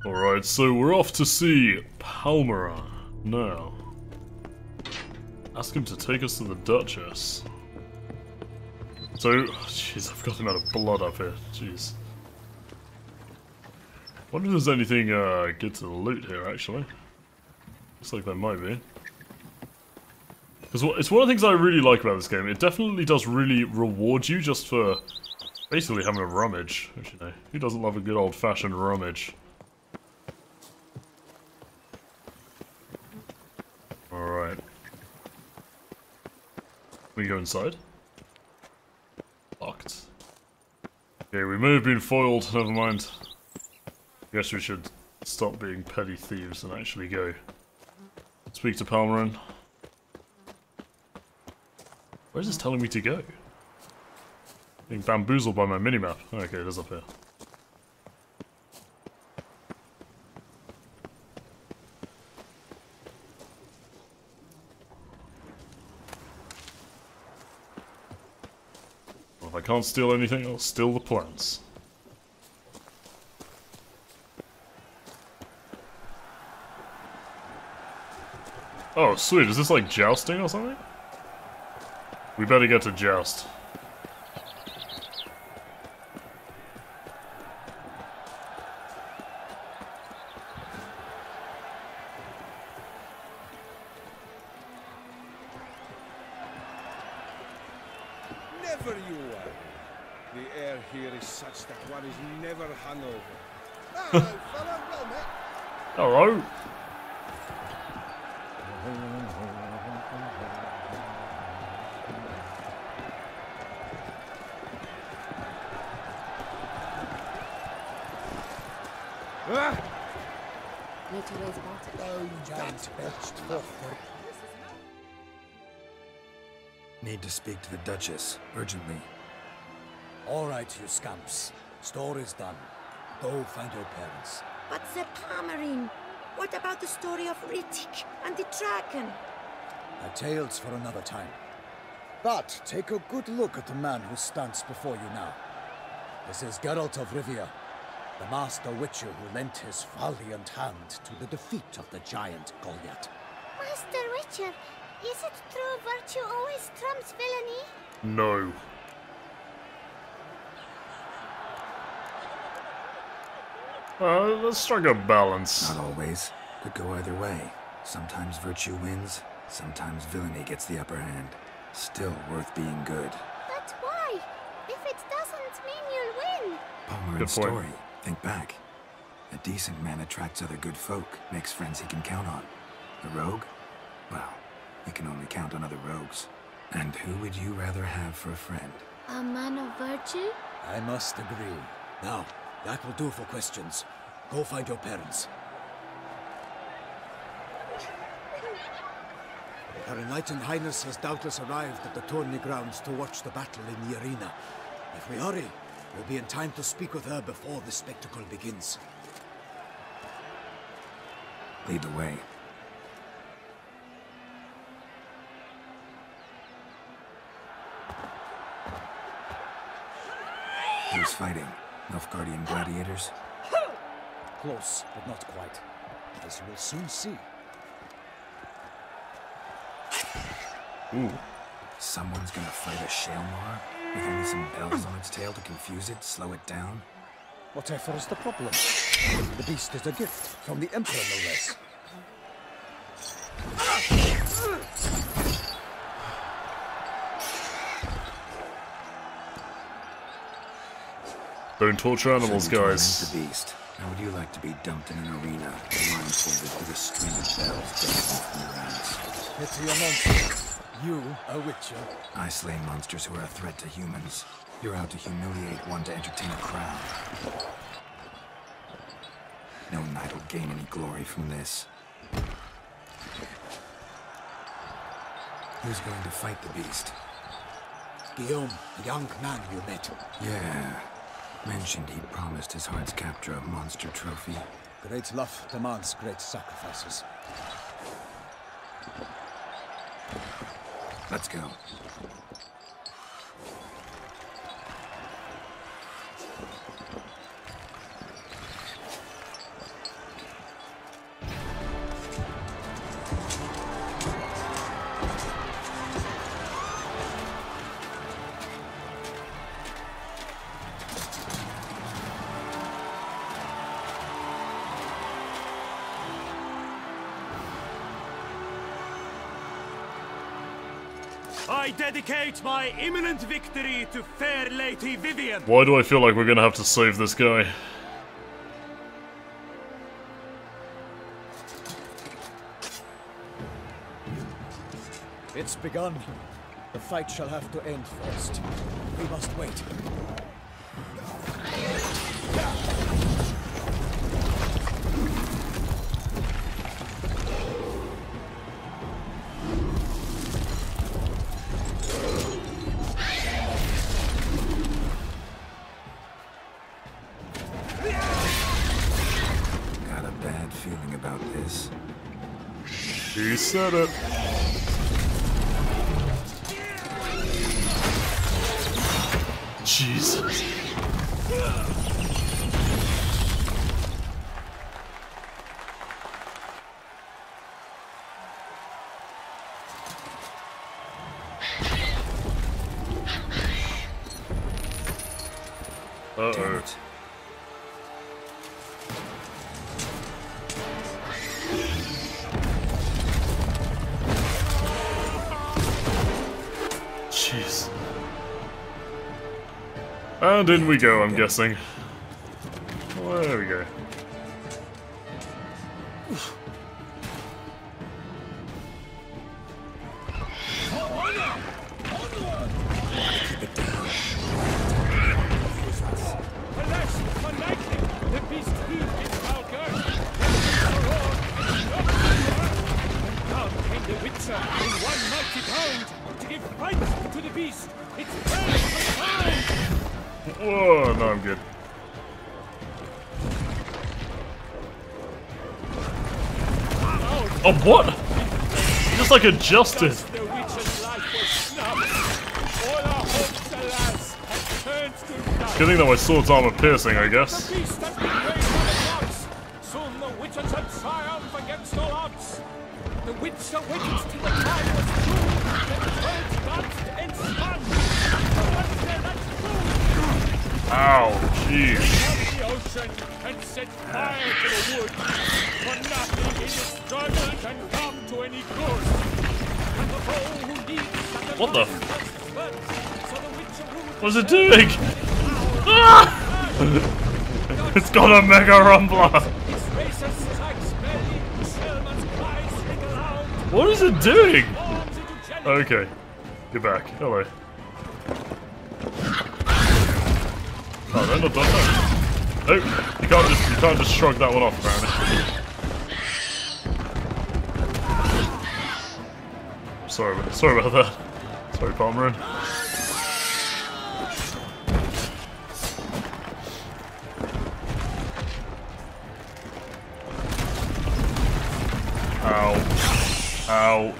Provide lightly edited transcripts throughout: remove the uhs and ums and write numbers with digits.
Alright, so we're off to see Palmera now. Ask him to take us to the Duchess. So, jeez, I've got the amount of blood up here. Jeez. Wonder if there's anything good to loot here, actually. Looks like there might be. Because it's one of the things I really like about this game. It definitely does really reward you just for basically having a rummage. Which, you know, who doesn't love a good old-fashioned rummage? Alright. We go inside? Locked. Okay, we may have been foiled, never mind. Guess we should stop being petty thieves and actually go speak to Palmerin. Where is this telling me to go? Being bamboozled by my minimap. Okay, it is up here. Well, if I can't steal anything, I'll steal the plants. Oh, sweet. Is this like jousting or something? We better get to joust. Never you are. The air here is such that one is never hungover. Hello, fellow. Well met. Hello. Need to raise water. Oh, giant belched forth. Need to speak to the Duchess, urgently. All right, you scamps. Store is done. Go find your parents. But Sir Palmerin, what about the story of Riddick and the dragon? A tale's for another time. But take a good look at the man who stands before you now. This is Geralt of Rivia, the master witcher who lent his valiant hand to the defeat of the giant Goliath. Master Witcher, is it true virtue always trumps villainy? No. Let's strike a balance. Not always. Could go either way. Sometimes virtue wins, sometimes villainy gets the upper hand. Still worth being good. But why? If it doesn't mean you'll win. Palmerin's story. Think back. A decent man attracts other good folk, makes friends he can count on. A rogue? Well, he can only count on other rogues. And who would you rather have for a friend? A man of virtue? I must agree. Now, that will do for questions. Go find your parents. Her Enlightened Highness has doubtless arrived at the tourney grounds to watch the battle in the arena. If we hurry, we'll be in time to speak with her before the spectacle begins. Lead the way. Who's fighting? Nilfgaardian gladiators? Close, but not quite. As you will soon see. Ooh. Someone's gonna fight a Shaelmar with only some bells on its tail to confuse it, slow it down? Whatever is the problem? The beast is a gift from the Emperor, no less. Don't torture animals, So you guys. torment the beast. How would you like to be dumped in an arena, blindfolded with a string of bells dangling from your ass? Pity a monster. You, a witcher. I slay monsters who are a threat to humans. You're out to humiliate one to entertain a crowd. No knight will gain any glory from this. Who's going to fight the beast? Guillaume, a young man you met. Yeah. Mentioned he'd promised his heart's captor a monster trophy. Great love demands great sacrifices. Let's go. I dedicate my imminent victory to fair Lady Vivian. Why do I feel like we're gonna have to save this guy? It's begun. The fight shall have to end first. We must wait. Got a bad feeling about this. He said it. Jesus. Damn it. Jeez. And in we go, I'm guessing. Well, there we go. Alas, unlikely! The beast heaved its foul girth! And down came the Witcher in one mighty bound to give fight to the beast! Its belly was found! Whoa, no, I'm good. Oh, what? Just like adjusted. The Witcher's life was snuffed! All our hopes, alas, had turned to dust! Good thing that my sword's armor piercing, I guess. The beast has been raised by the gods! Soon the Witcher shall triumph against all odds! The Witcher waited till the time was true, then turned danced and spun! The wonder that's true! Ow, jeez. The ocean and set fire to the wood, for nothing in this struggle can come to any good. And the foe who needs What the? so the Witcher who What's it doing? Ah! It's got a mega rumbler. its racer strikes belly, Shelman's cries ring aloud, What is it doing? forms into jelly. Okay, you're back. Hello. Oh, they're not done that. Oh, you can't just shrug that one off, apparently. Sorry about that. Sorry, Palmerin. Ow. Ow.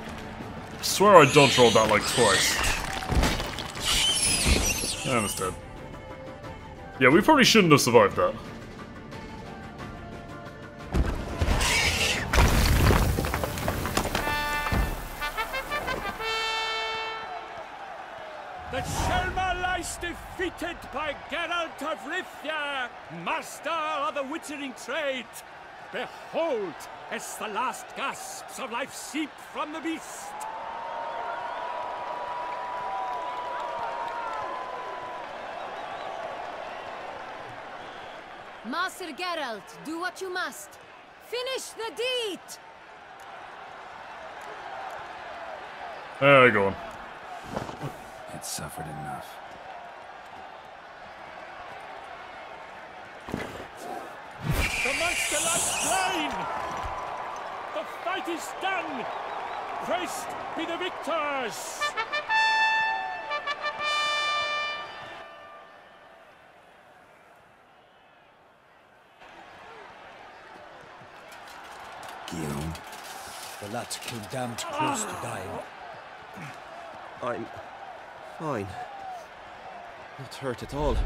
I swear I dodge rolled that like twice. And it's dead. Yeah, we probably shouldn't have survived that. The Shelma lies defeated by Geralt of Rivia, master of the witchering trade. Behold, as the last gasps of life seep from the beast. Master Geralt, do what you must. Finish the deed! There, go on. It suffered enough. The monster lies slain! The fight is done! Praised be the victors! Guillaume, The lad came damned close to dying. I'm fine. Not hurt at all.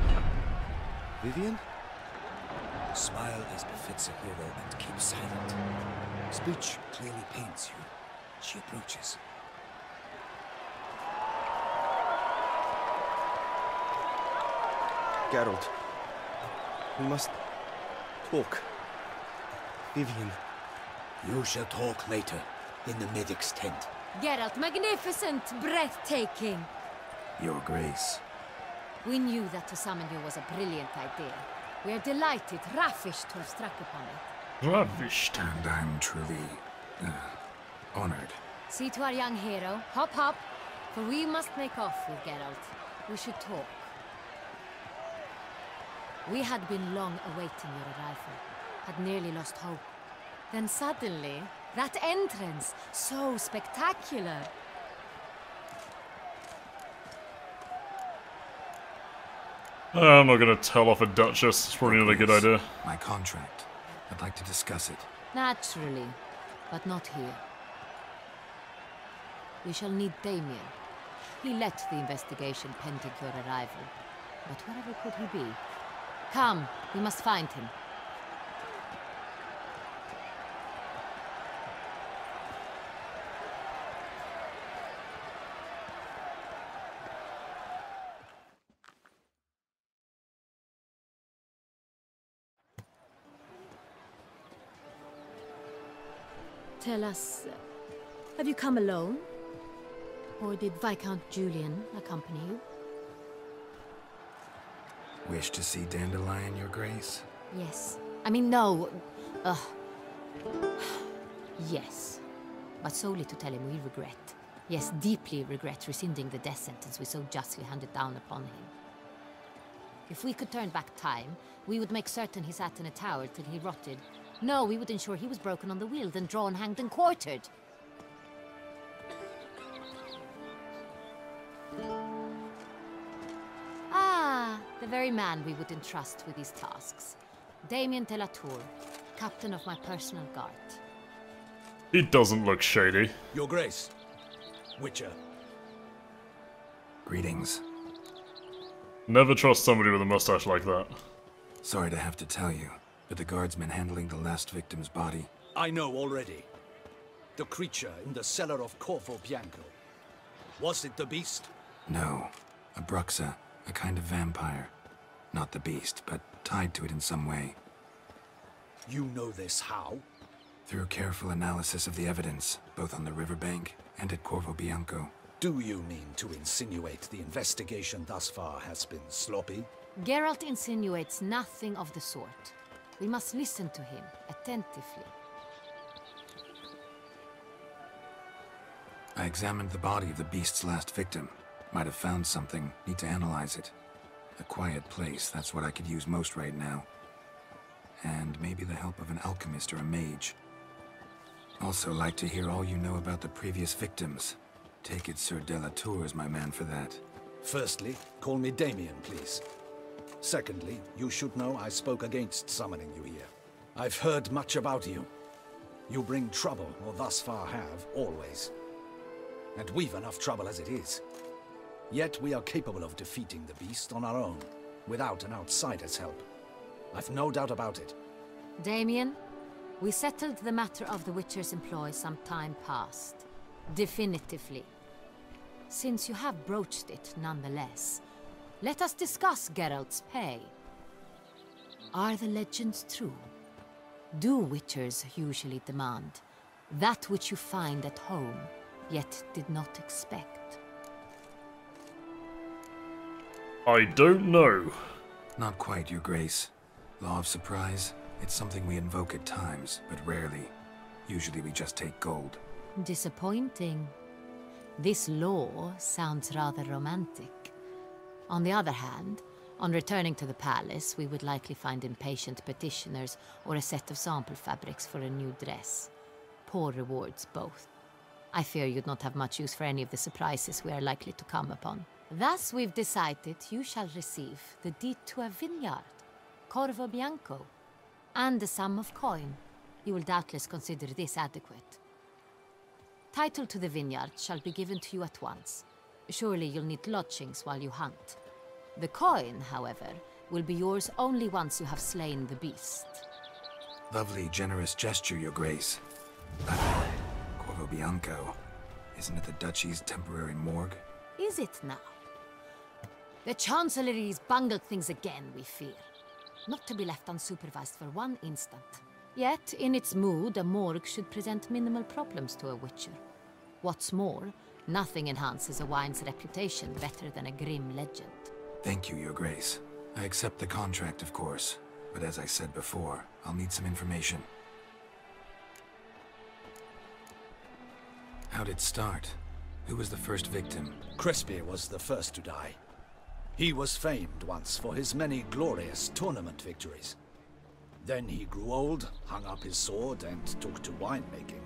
Vivian? Smile as befits a hero and keep silent. Speech clearly pains you. She approaches. Geralt. We must talk. Vivian. You shall talk later, in the medic's tent. Geralt, magnificent, breathtaking. Your Grace. We knew that to summon you was a brilliant idea. We are delighted, ravished to have struck upon it. Ravished. And I'm truly, honored. See to our young hero. Hop, hop. For we must make off with Geralt. We should talk. We had been long awaiting your arrival. Had nearly lost hope. Then suddenly, that entrance, so spectacular. I'm not gonna tell off a Duchess. It's probably not a good idea. My contract. I'd like to discuss it. Naturally, but not here. We shall need Damien. He led the investigation pending your arrival. But wherever could he be? Come, we must find him. Tell us, have you come alone? Or did Viscount Julian accompany you? Wish to see Dandelion, Your Grace? Yes. I mean, no. Yes. But solely to tell him we regret. Yes, deeply regret rescinding the death sentence we so justly handed down upon him. If we could turn back time, we would make certain he sat in a tower till he rotted. No, we would ensure he was broken on the wheel, then drawn, hanged, and quartered. Ah, the very man we would entrust with these tasks. Damien de la Tour, captain of my personal guard. It doesn't look shady. Your Grace. Witcher. Greetings. Never trust somebody with a mustache like that. Sorry to have to tell you, but the guardsman handling the last victim's body... I know already. The creature in the cellar of Corvo Bianco. Was it the beast? No. A Bruxa, a kind of vampire. Not the beast, but tied to it in some way. You know this how? Through careful analysis of the evidence, both on the riverbank and at Corvo Bianco. Do you mean to insinuate the investigation thus far has been sloppy? Geralt insinuates nothing of the sort. We must listen to him attentively. I examined the body of the beast's last victim. Might have found something. Need to analyze it. A quiet place, that's what I could use most right now. And maybe the help of an alchemist or a mage. Also like to hear all you know about the previous victims. Take it Sir de la Tour is my man for that. Firstly, call me Damien, please. Secondly, you should know I spoke against summoning you here. I've heard much about you. You bring trouble, or thus far have, always. And we've enough trouble as it is. Yet we are capable of defeating the beast on our own, without an outsider's help. I've no doubt about it. Damien, we settled the matter of the Witcher's employ some time past. Definitively. Since you have broached it nonetheless, let us discuss Geralt's pay. Are the legends true? Do Witchers usually demand that which you find at home, yet did not expect? I don't know. Not quite, Your Grace. Law of surprise, it's something we invoke at times, but rarely. Usually we just take gold. Disappointing. This law sounds rather romantic. On the other hand, on returning to the palace, we would likely find impatient petitioners or a set of sample fabrics for a new dress. Poor rewards, both. I fear you'd not have much use for any of the surprises we are likely to come upon. Thus, we've decided you shall receive the deed to a vineyard, Corvo Bianco, and a sum of coin. You will doubtless consider this adequate. Title to the vineyard shall be given to you at once. Surely you'll need lodgings while you hunt. The coin, however, will be yours only once you have slain the beast. Lovely, generous gesture, Your Grace. Corvo Bianco. Isn't it the Duchy's temporary morgue? Is it now? The Chancellery's bungled things again, we fear. Not to be left unsupervised for one instant. Yet, in its mood, a morgue should present minimal problems to a Witcher. What's more, nothing enhances a wine's reputation better than a grim legend. Thank you, Your Grace. I accept the contract, of course. But as I said before, I'll need some information. How'd it start? Who was the first victim? Crespi was the first to die. He was famed once for his many glorious tournament victories. Then he grew old, hung up his sword, and took to winemaking.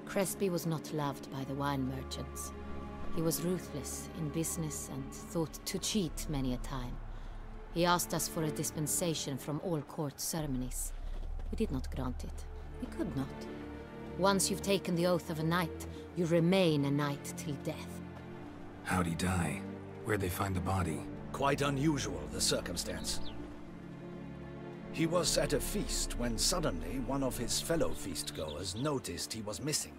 Crespi was not loved by the wine merchants. He was ruthless in business and thought to cheat many a time. He asked us for a dispensation from all court ceremonies. We did not grant it. We could not. Once you've taken the oath of a knight, you remain a knight till death. How'd he die? Where'd they find the body? Quite unusual, the circumstance. He was at a feast when suddenly one of his fellow feastgoers noticed he was missing.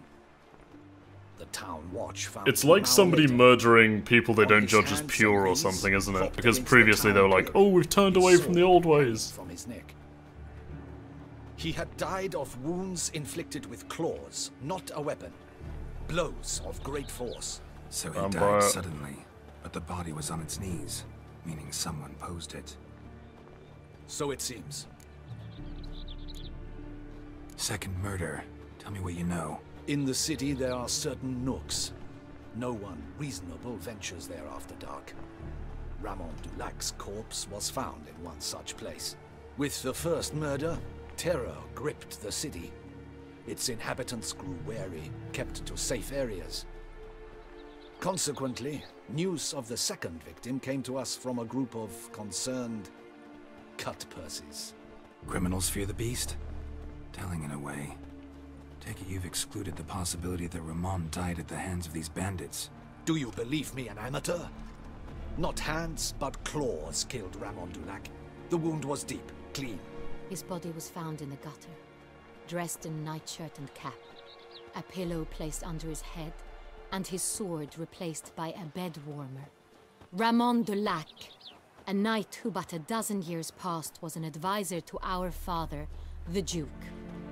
The town watch found It's him like an hour somebody later. murdering people they On don't his judge as hands pure and or knees, something, isn't it? propped Because against the previously they were town like, pillar, oh, we've turned his away from the sword old hanging ways. from his neck. He had died of wounds inflicted with claws, not a weapon. Blows of great force. So he Vampire. died suddenly, but the body was on its knees, meaning someone posed it. So it seems. Second murder. Tell me what you know. In the city there are certain nooks. No one reasonable ventures there after dark. Ramon Dulac's corpse was found in one such place. With the first murder, terror gripped the city. Its inhabitants grew wary, kept to safe areas. Consequently, news of the second victim came to us from a group of concerned cut-purses. Criminals fear the beast? Telling in a way. Take it you've excluded the possibility that Ramon died at the hands of these bandits. Do you believe me, an amateur? Not hands, but claws killed Ramon Dulac. The wound was deep, clean. His body was found in the gutter, dressed in nightshirt and cap, a pillow placed under his head, and his sword replaced by a bed warmer. Ramon Dulac, a knight who but a dozen years past was an advisor to our father, the Duke.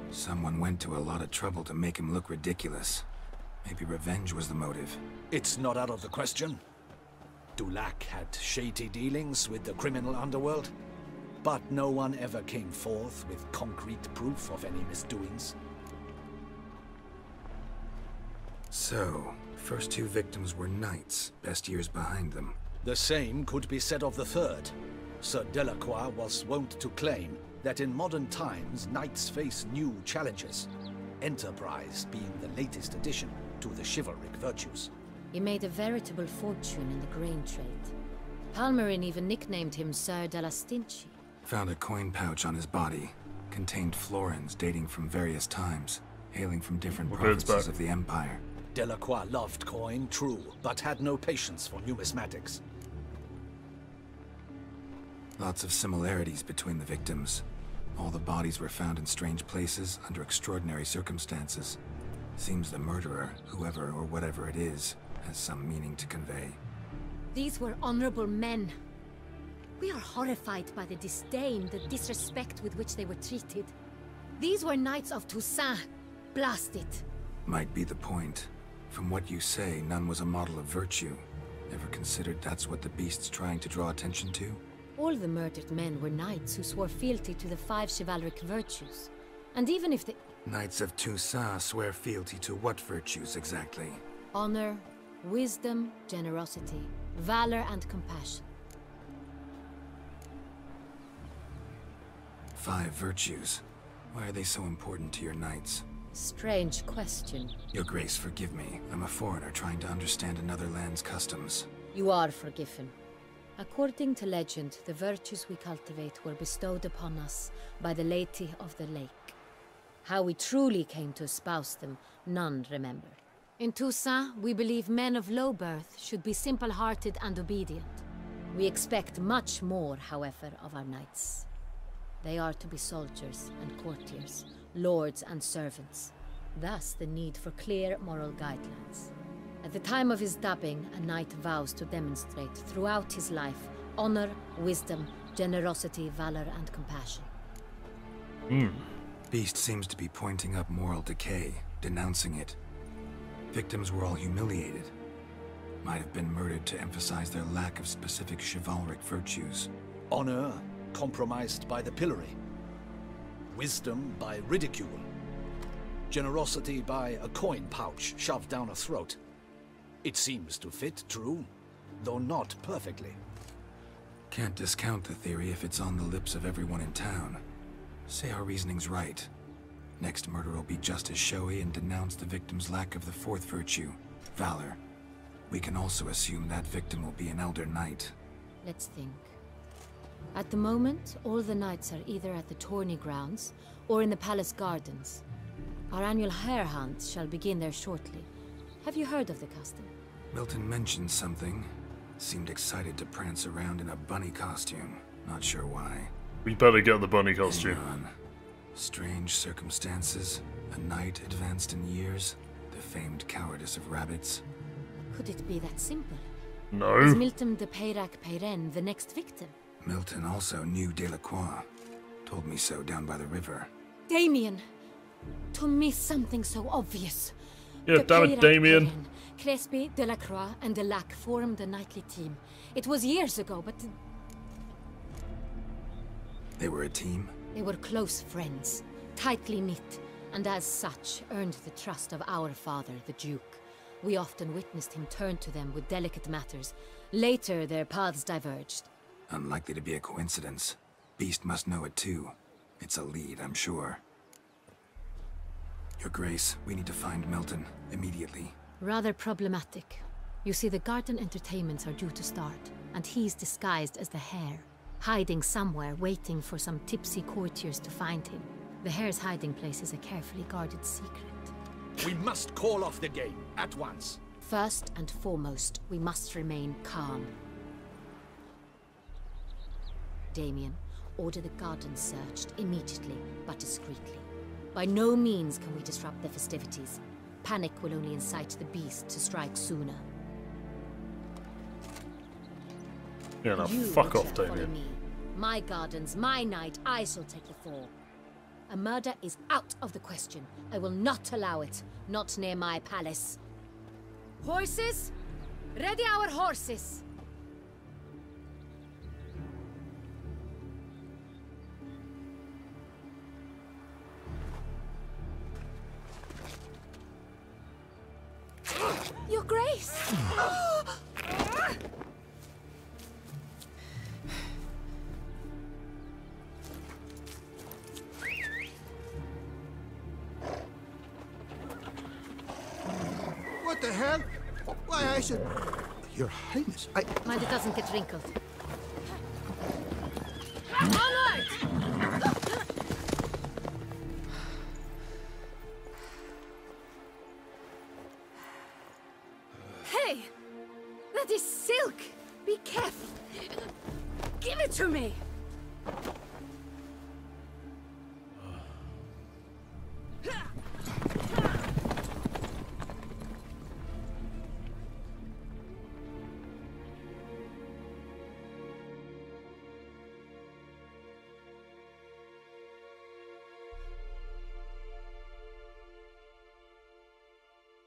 Someone went to a lot of trouble to make him look ridiculous. Maybe revenge was the motive. It's not out of the question. Dulac had shady dealings with the criminal underworld, but no one ever came forth with concrete proof of any misdoings. So, first two victims were knights, best years behind them. The same could be said of the third. Sir Delacroix was wont to claim that in modern times, knights face new challenges, enterprise being the latest addition to the chivalric virtues. He made a veritable fortune in the grain trade. Palmerin even nicknamed him Sir della Stinci. Found a coin pouch on his body. Contained florins dating from various times, hailing from different provinces of the Empire. Delacroix loved coin, true, but had no patience for numismatics. Lots of similarities between the victims. All the bodies were found in strange places under extraordinary circumstances. Seems the murderer, whoever or whatever it is, has some meaning to convey. These were honorable men. We are horrified by the disdain, the disrespect with which they were treated. These were knights of Toussaint. Blast it. Might be the point. From what you say, none was a model of virtue. Ever considered that's what the beast's trying to draw attention to? All the murdered men were knights who swore fealty to the 5 chivalric virtues. And even if the... Knights of Toussaint swear fealty to what virtues exactly? Honor, wisdom, generosity, valor, and compassion. 5 virtues. Why are they so important to your knights? Strange question. Your Grace, forgive me. I'm a foreigner trying to understand another land's customs. You are forgiven. According to legend, the virtues we cultivate were bestowed upon us by the Lady of the Lake. How we truly came to espouse them, none remember. In Toussaint, we believe men of low birth should be simple-hearted and obedient. We expect much more, however, of our knights. They are to be soldiers and courtiers, lords and servants. Thus, the need for clear moral guidelines. At the time of his dubbing, a knight vows to demonstrate throughout his life honor, wisdom, generosity, valor, and compassion. Beast seems to be pointing up moral decay, denouncing it. Victims were all humiliated. Might have been murdered to emphasize their lack of specific chivalric virtues. Honor compromised by the pillory. Wisdom by ridicule. Generosity by a coin pouch shoved down a throat. It seems to fit true, though not perfectly. Can't discount the theory if it's on the lips of everyone in town. Say our reasoning's right. Next murder will be just as showy and denounce the victim's lack of the fourth virtue, valor. We can also assume that victim will be an elder knight. Let's think. At the moment, all the knights are either at the tourney grounds or in the palace gardens. Our annual hare hunt shall begin there shortly. Have you heard of the custom? Milton mentioned something. Seemed excited to prance around in a bunny costume. Not sure why. We better get the bunny costume. Hang on. Strange circumstances. A knight advanced in years. The famed cowardice of rabbits. Could it be that simple? No. Is Milton de Peyrac-Peyren the next victim? Milton also knew Delacroix. Told me so down by the river. Damien! To miss something so obvious. Yeah, damn it, Damien. Crespi, Delacroix, and Delac formed a knightly team. It was years ago, but... They were a team? They were close friends, tightly knit, and as such earned the trust of our father, the Duke. We often witnessed him turn to them with delicate matters. Later, their paths diverged. Unlikely to be a coincidence. Beast must know it too. It's a lead, I'm sure. Your Grace, we need to find Milton, immediately. Rather problematic. You see, the garden entertainments are due to start, and he's disguised as the hare, hiding somewhere, waiting for some tipsy courtiers to find him. The hare's hiding place is a carefully guarded secret. We must call off the game, at once. First and foremost, we must remain calm. Damien, order the garden searched immediately, but discreetly. By no means can we disrupt the festivities. Panic will only incite the beast to strike sooner. Yeah, now You, fuck Witcher, off, follow Damien. me. My gardens, my night, I shall take the fall. A murder is out of the question. I will not allow it. Not near my palace. Horses? Ready our horses! Your Grace! What the hell? Why, I should... Your Highness, Mind it doesn't get wrinkled. Onward! Hey! That is silk! Be careful! Give it to me!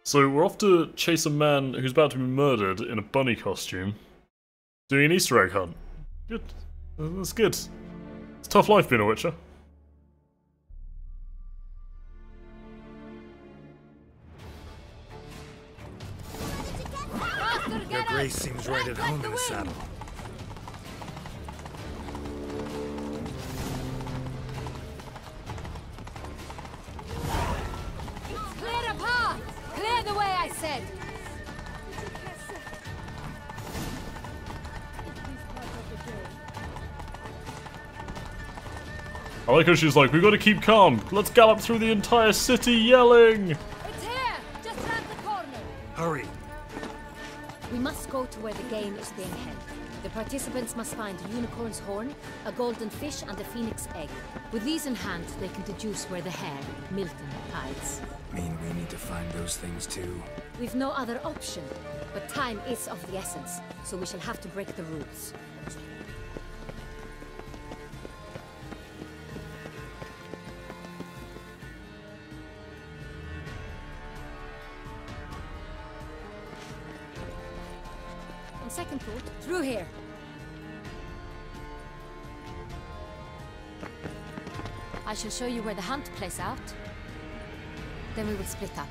So we're off to chase a man who's about to be murdered in a bunny costume, doing an Easter egg hunt. Good. That's good. It's a tough life being a Witcher. Your Grace seems right at home in the saddle. Clear a path! Clear the way, I said! I like how she's like, we've got to keep calm. Let's gallop through the entire city yelling. It's here! Just round the corner! Hurry! We must go to where the game is being held. The participants must find a unicorn's horn, a golden fish, and a phoenix egg. With these in hand, they can deduce where the hare, Milton, hides. Mean we need to find those things too? We've no other option, but time is of the essence, so we shall have to break the rules. On second thought, through here. I shall show you where the hunt plays out. Then we will split up.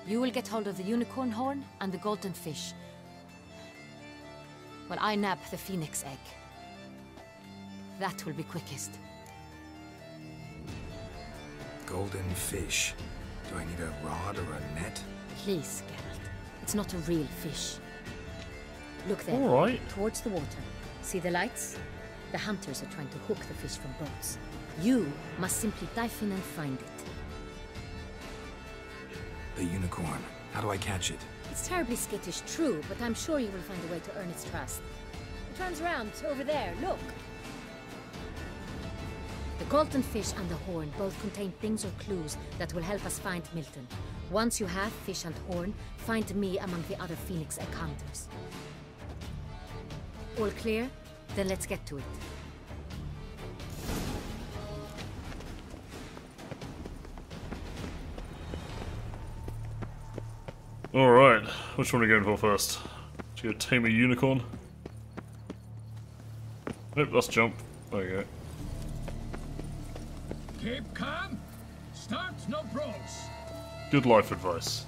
You will get hold of the unicorn horn and the golden fish. While I nab the phoenix egg. That will be quickest. Golden fish. Do I need a rod or a net? Please, Geralt. It's not a real fish. Look there. All right. Towards the water. See the lights? The hunters are trying to hook the fish from boats. You must simply dive in and find it. The unicorn. How do I catch it? It's terribly skittish, true, but I'm sure you will find a way to earn its trust. It turns around, over there, look! The golden fish and the horn both contain things or clues that will help us find Milton. Once you have fish and horn, find me among the other phoenix egg hunters. All clear? Then let's get to it. Alright, which one are we going for first? Should we go tame a unicorn? Nope, let's jump. There you go. Keep calm. Start no brawls. Good life advice.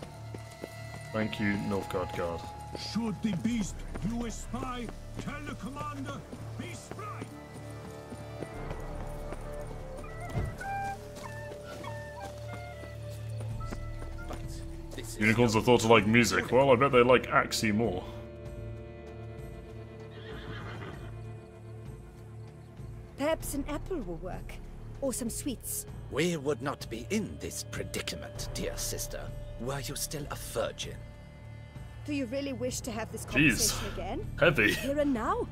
Thank you, Nilfgaard Guard. Should the beast you espy, tell the commander, be spry. Unicorns are thought to like music. Well, I bet they like Axie more. Perhaps an apple will work. Or some sweets. We would not be in this predicament, dear sister, were you still a virgin. Do you really wish to have this Jeez. conversation again? Heavy. Here and now?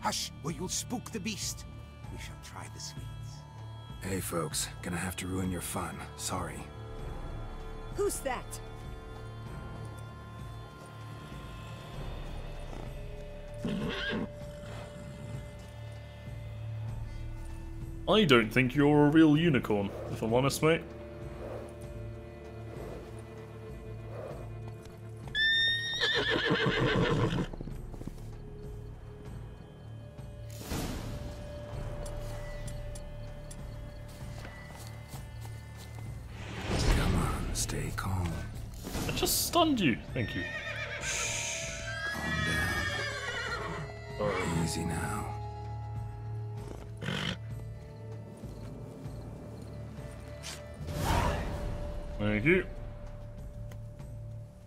Hush, or you'll spook the beast. We shall try the sweets. Hey folks, gonna have to ruin your fun. Sorry. Who's that? I don't think you're a real unicorn, if I'm honest, mate. Come on, stay calm. I just stunned you. Thank you. Calm down. Easy now. Thank you.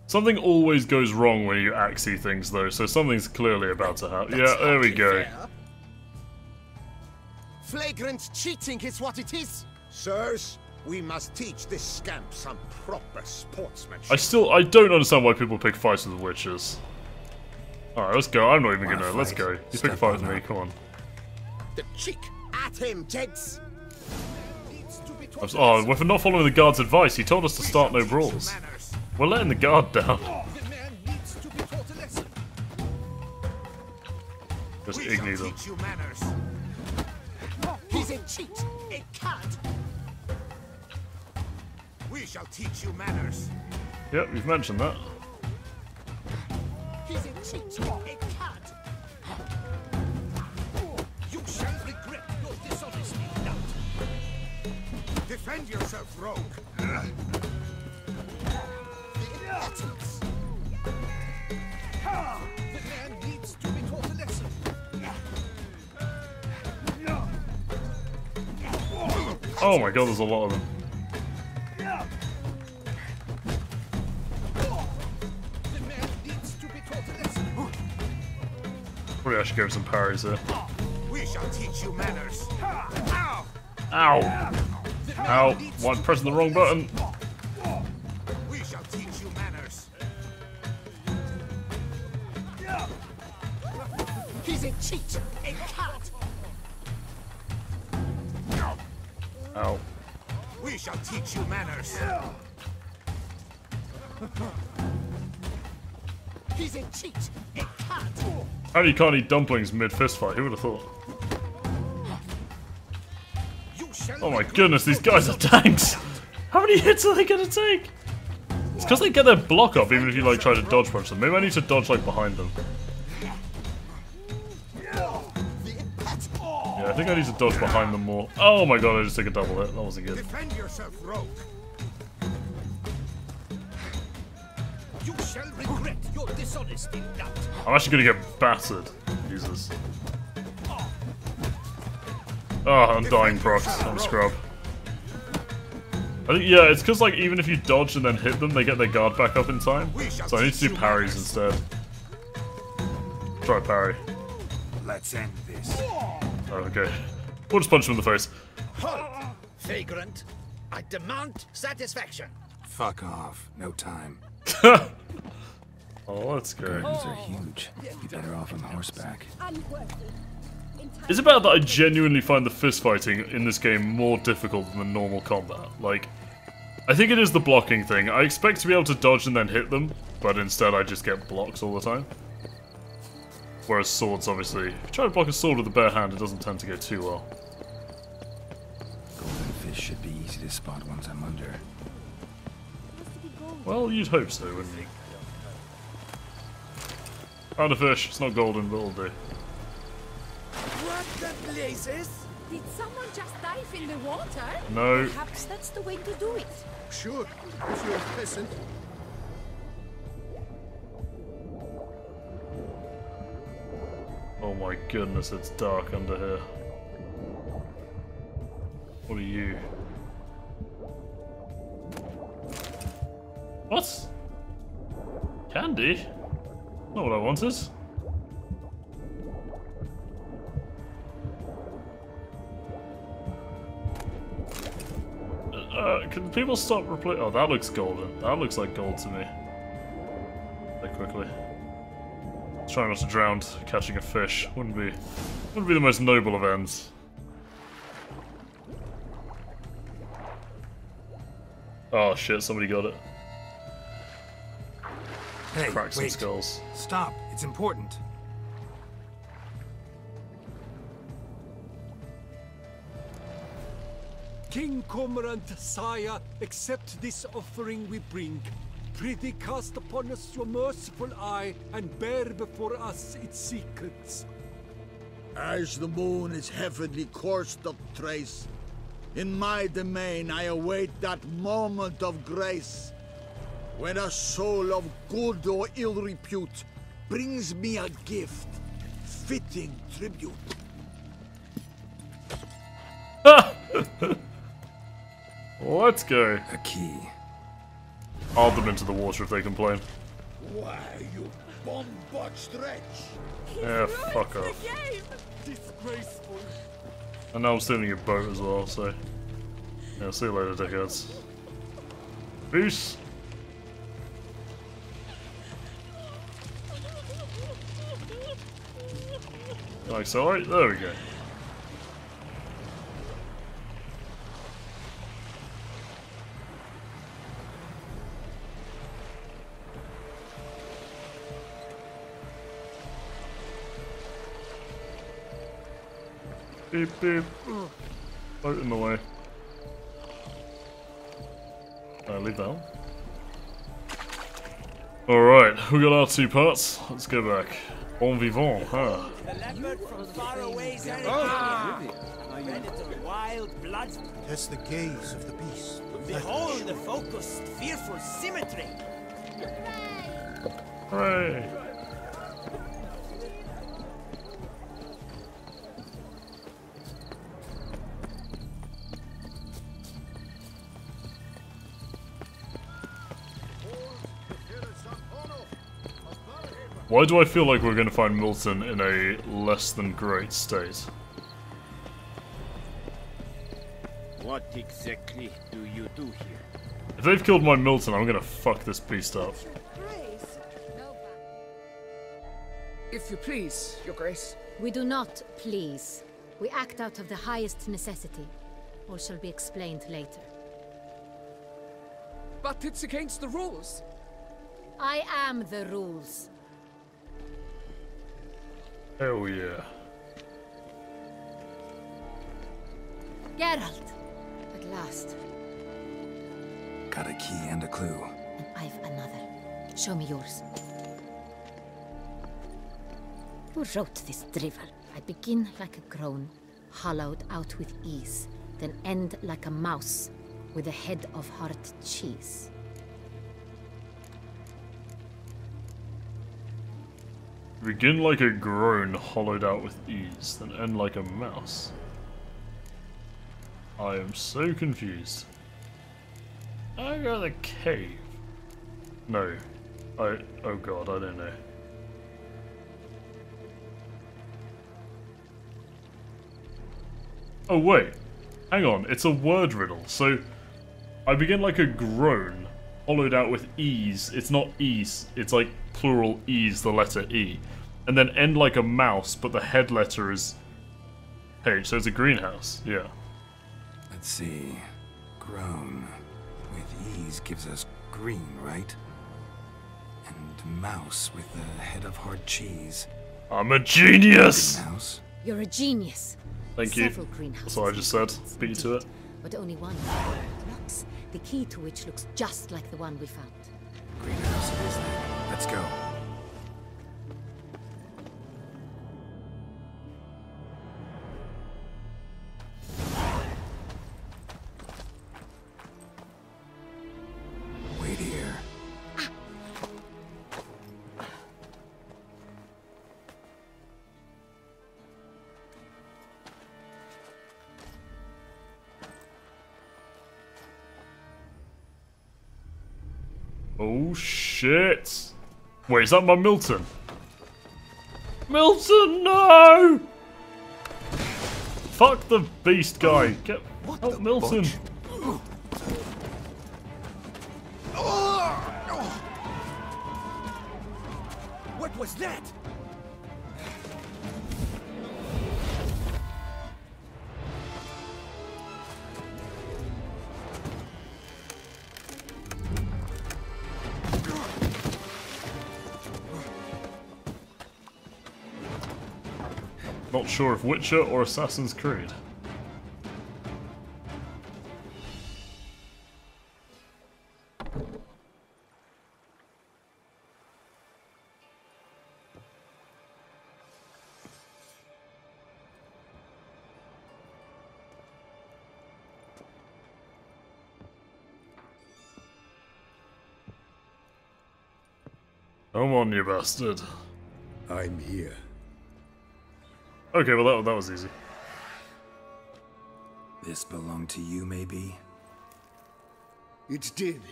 Something always goes wrong when you Axie things, though, so something's clearly about to happen. Yeah, there we go. Flagrant cheating is what it is. Sirs, we must teach this scamp some proper sportsmanship. I don't understand why people pick fights with witches. Alright, let's go. I'm not even gonna. Let's go. You pick a fight with me, come on. The cheek at him, Jegs. Oh, we're not following the guard's advice. He told us to start no brawls. We're letting the guard down. Just ignore them. He's a cheat, a cad. We shall teach you manners. Yep, you've mentioned that. He's a cheat, a cad. You shall regret your dishonesty now. Defend yourself, rogue. The incompetence. The man needs to be taught a lesson. Oh my god, there's a lot of them. Probably I should give him some parries here. We shall teach you manners. Ow! Ow! Ow! Why I'm pressing the wrong button? We shall teach you manners. He's a cheat, a cat. Ow. We shall teach you manners. He's a cheat, a cat. How do you can't eat dumplings mid-fist fight? Who would have thought? Oh my goodness, these guys are tanks! How many hits are they gonna take? It's because they get their block up even if you like try to dodge punch them. Maybe I need to dodge like behind them. Yeah, I think I need to dodge behind them more. Oh my god, I just took a double hit. That wasn't good. Defend yourself, rogue. You shall regret your dishonesty, Doubt. I'm actually gonna get battered. Jesus. Oh, I'm dying procs. I'm scrub. I think, yeah, it's because, like, even if you dodge and then hit them, they get their guard back up in time. So I need to do parries instead. Try parry. Let's end this. Oh, okay. We'll just punch him in the face. Halt! Vagrant, I demand satisfaction. Fuck off. No time. Oh, let's go. Gardens are huge. Be better off on horseback. It's about that I genuinely find the fist fighting in this game more difficult than the normal combat. Like, I think it is the blocking thing. I expect to be able to dodge and then hit them, but instead I just get blocks all the time. Whereas swords, obviously, if you try to block a sword with a bare hand, it doesn't tend to go too well. Golden fish should be easy to spot once I'm under. Well, you'd hope so, wouldn't you? Found a fish. It's not golden, but it'll do. What the blazes? Did someone just dive in the water? No. Perhaps that's the way to do it. Sure, if you're a peasant. Oh my goodness, it's dark under here. What are you? What? Candy? Not what I wanted. Can people stop replaying? Oh, that looks golden. That looks like gold to me. Very quickly. Trying not to drown catching a fish. Wouldn't be the most noble of ends. Oh shit, somebody got it. Hey, Crack some wait. skulls. Stop. It's important. King Cormorant, sire, accept this offering we bring. Prithee cast upon us your merciful eye, and bear before us its secrets. As the moon its heavenly course doth trace, in my domain I await that moment of grace, when a soul of good or ill repute brings me a gift, fitting tribute. Let's go. A key. I'll them into the water if they complain. Why, you bomb-botched wretch! Yeah, fuck off. Disgraceful. And now I'm stealing your boat as well, so... Yeah, see you later, dickheads. Peace! Like so, right? There we go. Beep beep. Boat in the way. Leave that on. Alright, we got our 2 parts. Let's go back. Bon vivant, huh? The leopard from far away is wild blood. That's the gaze of the beast. Behold the focused, fearful symmetry. Hooray! Why do I feel like we're going to find Milton in a less than great state? What exactly do you do here? If they've killed my Milton, I'm going to fuck this beast up. If you please, Your Grace. We do not please. We act out of the highest necessity. All shall be explained later. But it's against the rules. I am the rules. Hell yeah. Geralt! At last. Got a key and a clue. And I've another. Show me yours. Who wrote this drivel? I begin like a groan, hollowed out with ease, then end like a mouse, with a head of hard cheese. Begin like a groan, hollowed out with ease, then end like a mouse. I am so confused. I go to the cave. No. Oh god, I don't know. Oh wait. Hang on, it's a word riddle. So, I begin like a groan, hollowed out with ease. It's not ease, it's like plural ease, the letter E. And then end like a mouse, but the head letter is H, so it's a greenhouse, yeah. Let's see. Groan with ease gives us green, right? And mouse with the head of hard cheese. I'm a genius! Greenhouse? You're a genius. Thank you. That's what I just said. Beat you to it. But only one locks, the key to which looks just like the one we found. Greenhouse it is then. Let's go. Wait here. Oh shit! Wait, is that my Milton? Milton, no! Fuck the beast guy. Get help Milton. What was that? Not sure if Witcher or Assassin's Creed. Come on, you bastard. I'm here. Okay, well that was easy. This belonged to you, maybe? It did,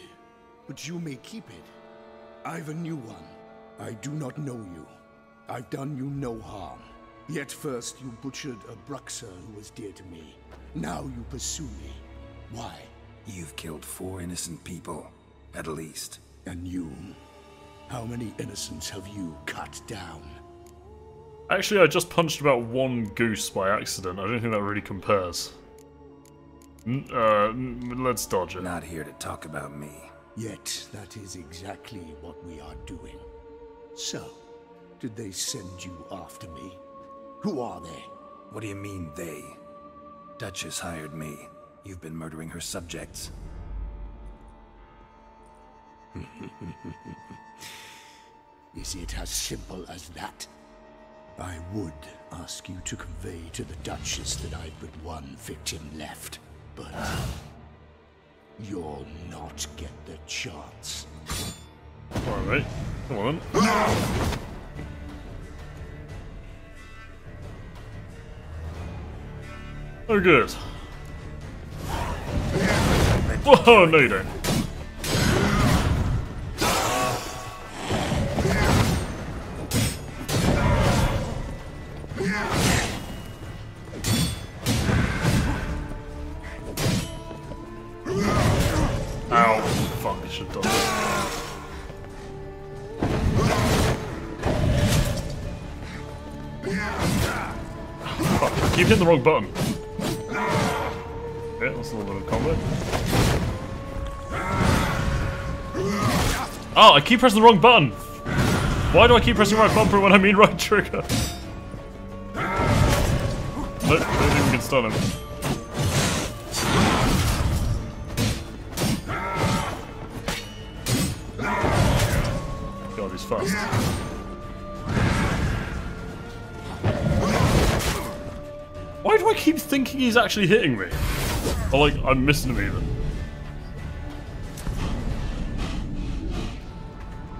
but you may keep it. I've a new one. I do not know you. I've done you no harm. Yet first you butchered a Bruxer who was dear to me. Now you pursue me. Why? You've killed 4 innocent people, at least. And you? How many innocents have you cut down? Actually, I just punched about 1 goose by accident. I don't think that really compares. Let's dodge it. Not here to talk about me. Yet that is exactly what we are doing. So, did they send you after me? Who are they? What do you mean, they? Duchess hired me. You've been murdering her subjects. Is it as simple as that? I would ask you to convey to the Duchess that I've but one victim left, but you'll not get the chance. Alright, come on then. Oh good. Whoa, no you don't. Ow. Fuck, I should have done that. Fuck, I keep hitting the wrong button. Yeah, that's a little bit of combo. Oh, I keep pressing the wrong button! Why do I keep pressing right bumper when I mean right trigger? Nope, don't think we can stun him. this fast. Why do I keep thinking he's actually hitting me? Or like, I'm missing him even.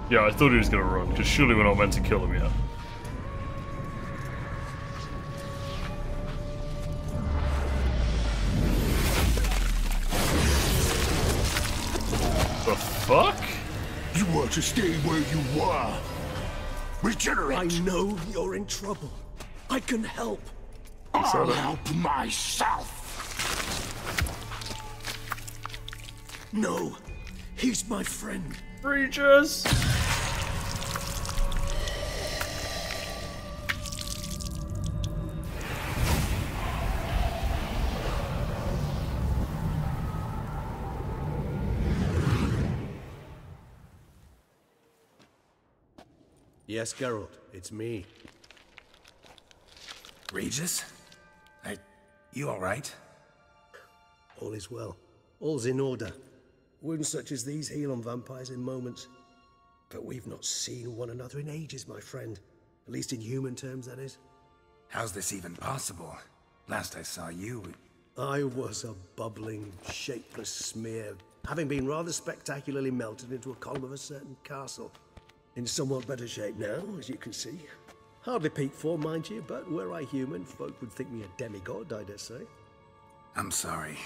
Yeah, I thought he was gonna run, because surely we're not meant to kill him yet. The fuck? You want to stay where you are. Regenerate. I know you're in trouble. I can help. I'll help myself. No, he's my friend. Regis! Yes, Geralt, it's me. Regis? You alright? All is well. All's in order. Wounds such as these heal on vampires in moments. But we've not seen one another in ages, my friend. At least in human terms, that is. How's this even possible? Last I saw you... I was a bubbling, shapeless smear, having been rather spectacularly melted into a column of a certain castle. In somewhat better shape now, as you can see. Hardly peak form, mind you, but were I human, folk would think me a demigod, I dare say. I'm sorry.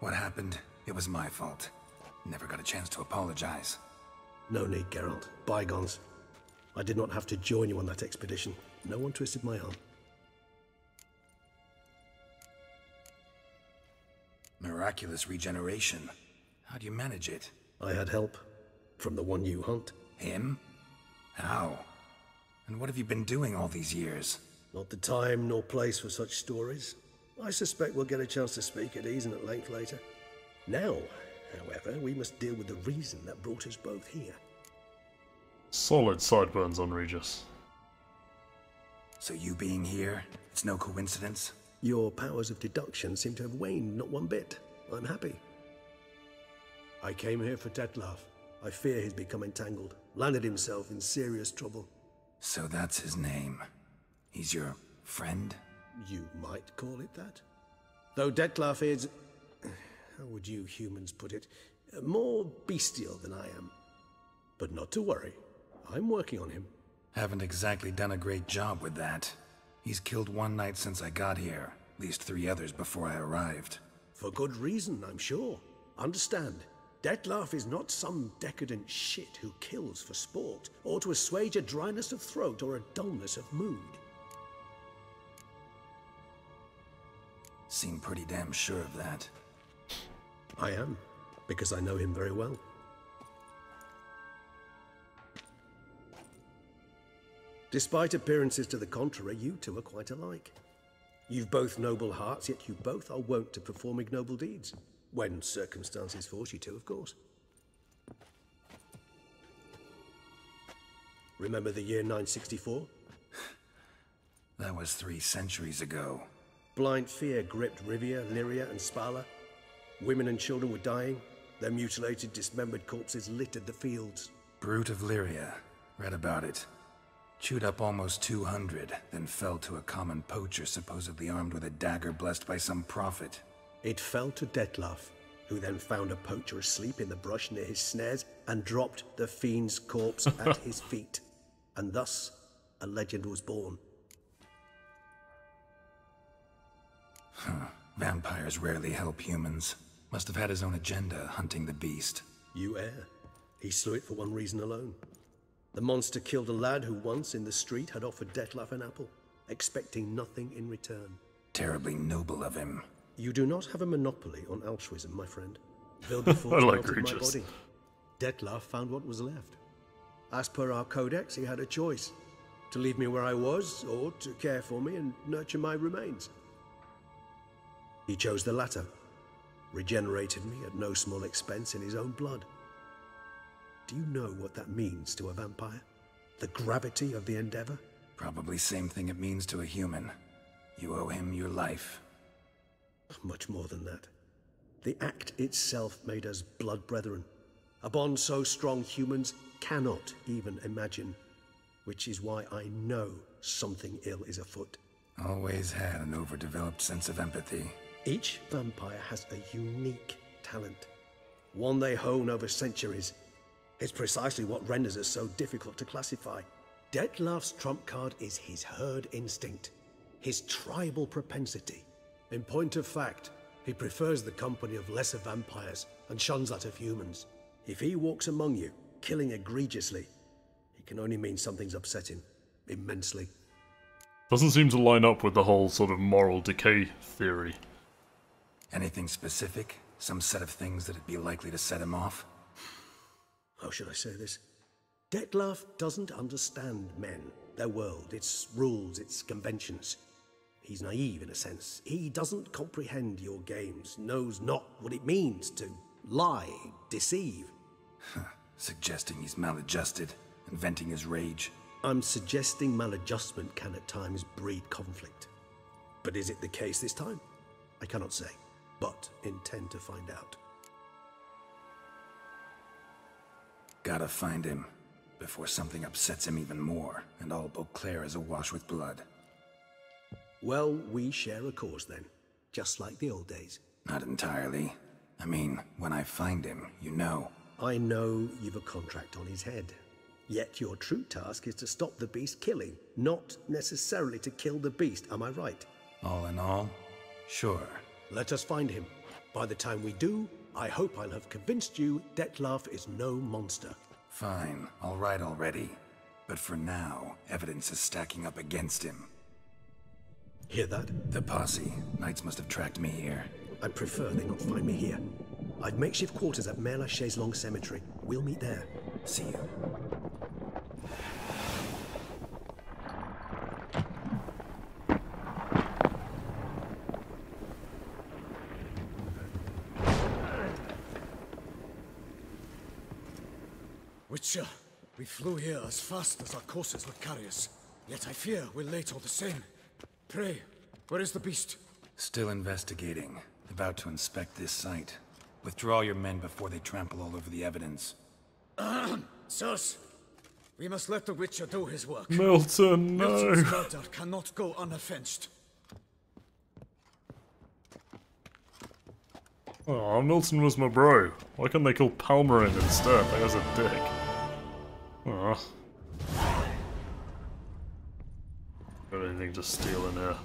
What happened? It was my fault. Never got a chance to apologize. No need, Geralt. Bygones. I did not have to join you on that expedition. No one twisted my arm. Miraculous regeneration. How do you manage it? I had help. From the one you hunt. Him? How? And what have you been doing all these years? Not the time nor place for such stories. I suspect we'll get a chance to speak at ease and at length later. Now, however, we must deal with the reason that brought us both here. Solid sideburns on Regis. So you being here, it's no coincidence? Your powers of deduction seem to have waned not one bit. I'm happy. I came here for Detlef. I fear he's become entangled, landed himself in serious trouble. So that's his name. He's your friend? You might call it that. Though Detlef is... how would you humans put it? More bestial than I am. But not to worry. I'm working on him. Haven't exactly done a great job with that. He's killed one knight since I got here. At least 3 others before I arrived. For good reason, I'm sure. Understand. Detlef is not some decadent shit who kills for sport, or to assuage a dryness of throat or a dullness of mood. Seem pretty damn sure of that. I am, because I know him very well. Despite appearances to the contrary, you two are quite alike. You've both noble hearts, yet you both are wont to perform ignoble deeds. When circumstances force you to, of course. Remember the year 964? That was 3 centuries ago. Blind fear gripped Rivia, Lyria, and Spala. Women and children were dying. Their mutilated, dismembered corpses littered the fields. Brute of Lyria. Read about it. Chewed up almost 200, then fell to a common poacher supposedly armed with a dagger blessed by some prophet. It fell to Detlef, who then found a poacher asleep in the brush near his snares and dropped the fiend's corpse at his feet. And thus, a legend was born. Vampires rarely help humans. Must have had his own agenda, hunting the beast. You err. He slew it for one reason alone. The monster killed a lad who once, in the street, had offered Detlef an apple, expecting nothing in return. Terribly noble of him. You do not have a monopoly on altruism, my friend. Vilgefortz I like melted my Regis. body. Detlef found what was left. As per our codex, he had a choice. To leave me where I was, or to care for me and nurture my remains. He chose the latter. Regenerated me at no small expense in his own blood. Do you know what that means to a vampire? The gravity of the endeavor? Probably same thing it means to a human. You owe him your life. Much more than that. The act itself made us blood brethren. A bond so strong humans cannot even imagine, which is why I know something ill is afoot. Always had an overdeveloped sense of empathy. Each vampire has a unique talent, one they hone over centuries. It's precisely what renders us so difficult to classify. Dettlaff's trump card is his herd instinct, his tribal propensity. In point of fact, he prefers the company of lesser vampires and shuns that of humans. If he walks among you, killing egregiously, it can only mean something's upset him immensely. Doesn't seem to line up with the whole sort of moral decay theory. Anything specific? Some set of things that'd be likely to set him off? How should I say this? Dettlaff doesn't understand men, their world, its rules, its conventions. He's naive in a sense. He doesn't comprehend your games, knows not what it means to lie, deceive. Suggesting he's maladjusted and venting his rage. I'm suggesting maladjustment can at times breed conflict. But is it the case this time? I cannot say, but intend to find out. Gotta find him before something upsets him even more, and all Beauclair is awash with blood. Well, we share a cause then, just like the old days. Not entirely. I mean, when I find him, you know. I know you've a contract on his head. Yet your true task is to stop the beast killing, not necessarily to kill the beast, am I right? All in all, sure. Let us find him. By the time we do, I hope I'll have convinced you Dettlaff is no monster. Fine, all right already. But for now, evidence is stacking up against him. Hear that? The posse. Knights must have tracked me here. I'd prefer they not find me here. I've makeshift quarters at Mère Lachaise Long Cemetery. We'll meet there. See you. Witcher, we flew here as fast as our courses would carry us. Yet I fear we're late all the same. Pray, where is the beast? Still investigating. About to inspect this site. Withdraw your men before they trample all over the evidence. Sirs, we must let the Witcher do his work. Milton, no! Milton's murder cannot go unoffensed. Oh, Milton was my bro. Why couldn't they kill Palmerin instead? That guy's a dick. Oh. Got anything to steal in here?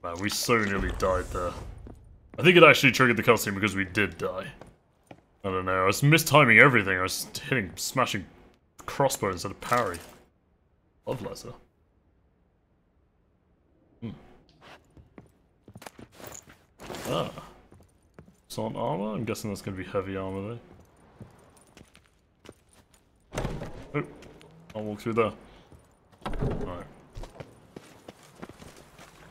Man, we so nearly died there. I think it actually triggered the cutscene because we did die. I don't know, I was mistiming everything. I was smashing crossbow instead of parry. Love letter. Ah. Assault armor? I'm guessing that's going to be heavy armor though. Oh, I'll walk through there. Alright.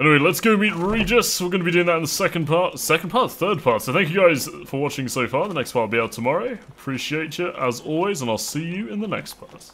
Anyway, let's go meet Regis. We're going to be doing that in the third part. So thank you guys for watching so far. The next part will be out tomorrow. Appreciate you as always, and I'll see you in the next part.